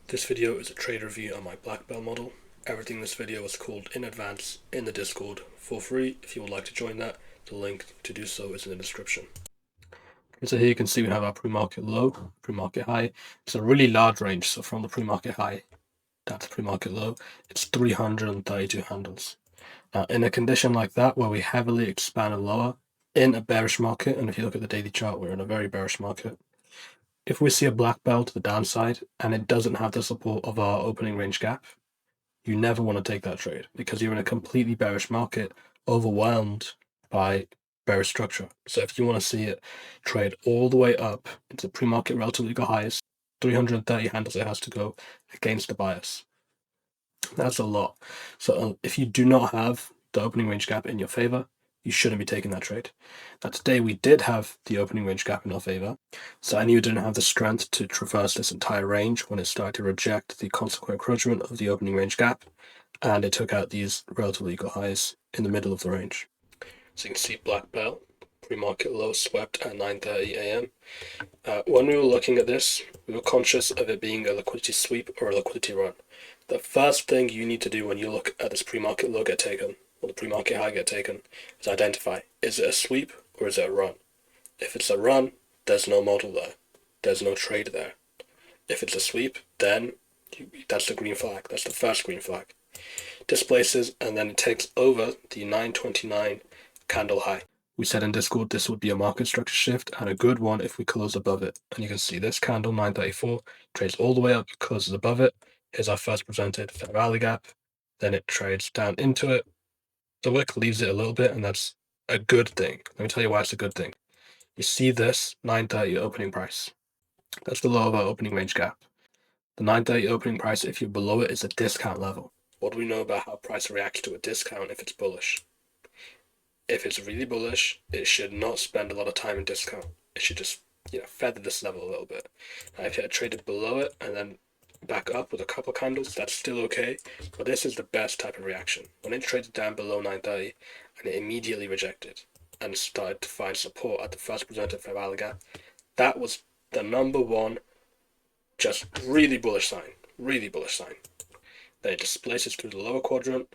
This video is a trade review on my black belt model. Everything in this video was called in advance in the Discord for free. If you would like to join that, the link to do so is in the description. Okay, so here you can see we have our pre-market low, pre-market high. It's a really large range, so from the pre-market high down to pre-market low, it's 332 handles. Now, in a condition like that, where we heavily expanded lower in a bearish market, and if you look at the daily chart, we're in a very bearish market. If we see a black belt to the downside and it doesn't have the support of our opening range gap, you never want to take that trade because you're in a completely bearish market, overwhelmed by bearish structure. So if you want to see it trade all the way up into pre-market relatively go highest, 330 handles it has to go against the bias. That's a lot. So if you do not have the opening range gap in your favor, you shouldn't be taking that trade. Now today we did have the opening range gap in our favor, so I knew it didn't have the strength to traverse this entire range when it started to reject the consequent encroachment of the opening range gap, and it took out these relatively equal highs in the middle of the range. So you can see black belt, pre-market low swept at 9:30 a.m. When we were looking at this, we were conscious of it being a liquidity sweep or a liquidity run. The first thing you need to do when you look at this pre-market low get taken, or the pre-market high get taken, is identify, is it a sweep or is it a run? If it's a run, there's no model there. There's no trade there. If it's a sweep, then that's the green flag. That's the first green flag. Displaces, and then it takes over the 929 candle high. We said in Discord this would be a market structure shift and a good one if we close above it. And you can see this candle 934 trades all the way up, closes above it. Here's our first presented fair value gap. Then it trades down into it. The wick leaves it a little bit, and that's a good thing. Let me tell you why it's a good thing. You see this 930 opening price. That's the low of our opening range gap. The 930 opening price, if you're below it, is a discount level. What do we know about how price reacts to a discount if it's bullish? If it's really bullish, it should not spend a lot of time in discount. It should just, feather this level a little bit. Now, if it had traded below it and then back up with a couple candles, that's still okay. But this is the best type of reaction. When it traded down below 930 and it immediately rejected and started to find support at the first presented fair value gap, that was the number one just really bullish sign. Really bullish sign. Then it displaces through the lower quadrant,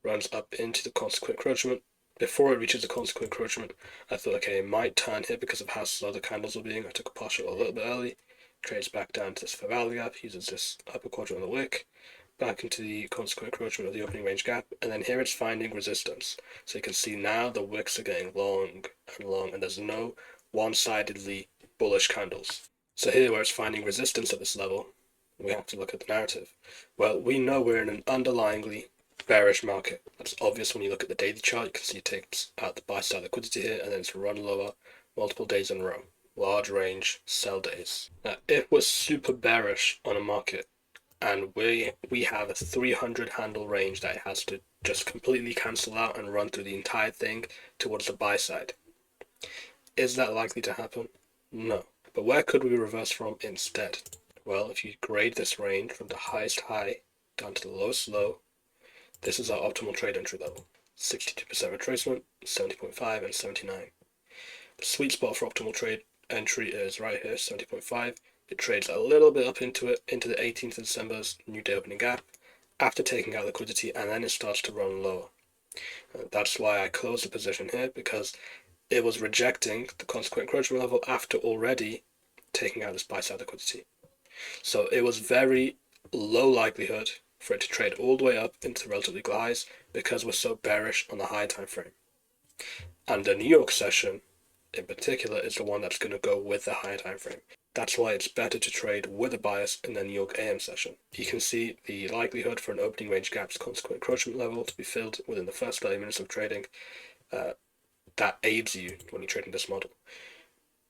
runs up into the consequent encroachment. Before it reaches the consequent encroachment, I thought, okay, it might turn here because of how slow the candles were being. I took a partial a little bit early, trades back down to this fair value gap, uses this upper quadrant of the wick, back into the consequent encroachment of the opening range gap, and then here it's finding resistance. So you can see now the wicks are getting long and long, and there's no one-sidedly bullish candles. So here, where it's finding resistance at this level, we have to look at the narrative. Well, we know we're in an underlyingly bearish market. That's obvious when you look at the daily chart. You can see it takes out the buy side liquidity here, and then it's run lower multiple days in a row. Large range sell days. Now, if we're super bearish on a market and we have a 300 handle range that it has to just completely cancel out and run through the entire thing towards the buy side, is that likely to happen? No. But where could we reverse from instead? Well, if you grade this range from the highest high down to the lowest low, this is our optimal trade entry level. 62% retracement, 70.5 and 79. The sweet spot for optimal trade entry is right here, 70.5. It trades a little bit up into it, into the 18th of December's new day opening gap, after taking out liquidity, and then it starts to run lower. That's why I closed the position here, because it was rejecting the consequent encroachment level after already taking out this buy side liquidity. So it was very low likelihood for it to trade all the way up into relatively highs because we're so bearish on the high time frame. And the New York session in particular is the one that's going to go with the higher time frame. That's why it's better to trade with a bias in the New York AM session. You can see the likelihood for an opening range gap's consequent encroachment level to be filled within the first 30 minutes of trading. That aids you when you're trading this model.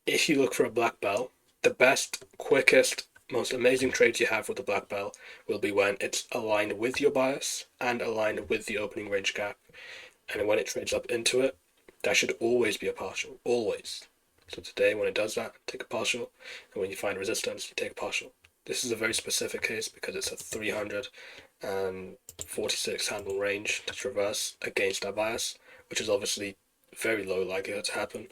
If you look for a black bell, the best, quickest, most amazing trades you have with the black bell will be when it's aligned with your bias and aligned with the opening range gap. And when it trades up into it, that should always be a partial, always. So today, when it does that, take a partial, and when you find resistance, you take a partial. This is a very specific case because it's a 346 handle range to traverse against our bias, which is obviously very low likelihood to happen.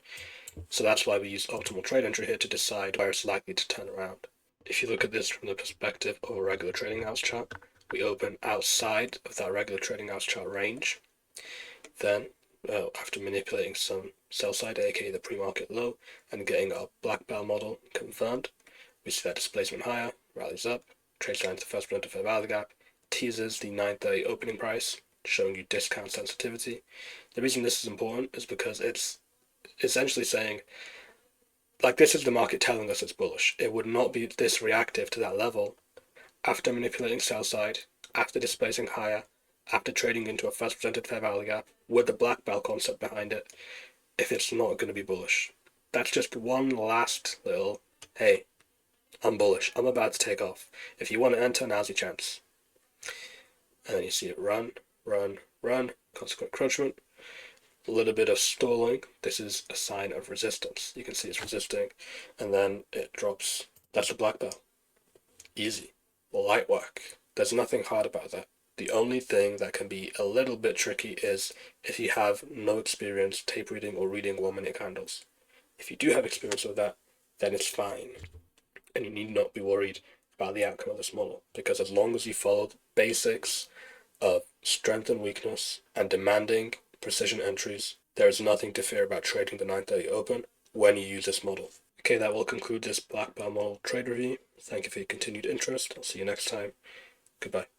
So that's why we use optimal trade entry here to decide where it's likely to turn around. If you look at this from the perspective of a regular trading house chart, we open outside of that regular trading house chart range. Then, after manipulating some sell side, aka the pre-market low, and getting our black bell model confirmed, we see that displacement higher, rallies up, trades down to the first presented fair value gap, teases the 930 opening price, showing you discount sensitivity. The reason this is important is because it's essentially saying, like, this is the market telling us it's bullish. It would not be this reactive to that level after manipulating sell side, after displacing higher, after trading into a first presented fair value gap with the black bell concept behind it, if it's not going to be bullish. That's just one last little, hey, I'm bullish, I'm about to take off. If you want to enter, now's your chance. And then you see it run, consequent encroachment, a little bit of stalling. This is a sign of resistance. You can see it's resisting, and then it drops. That's the black bell. Easy. Light work. There's nothing hard about that. The only thing that can be a little bit tricky is if you have no experience tape reading or reading 1 minute candles. If you do have experience with that, then it's fine. And you need not be worried about the outcome of this model, because as long as you follow the basics of strength and weakness and demanding precision entries, there is nothing to fear about trading the 930 open when you use this model. Okay, that will conclude this black bell model trade review. Thank you for your continued interest. I'll see you next time. Goodbye.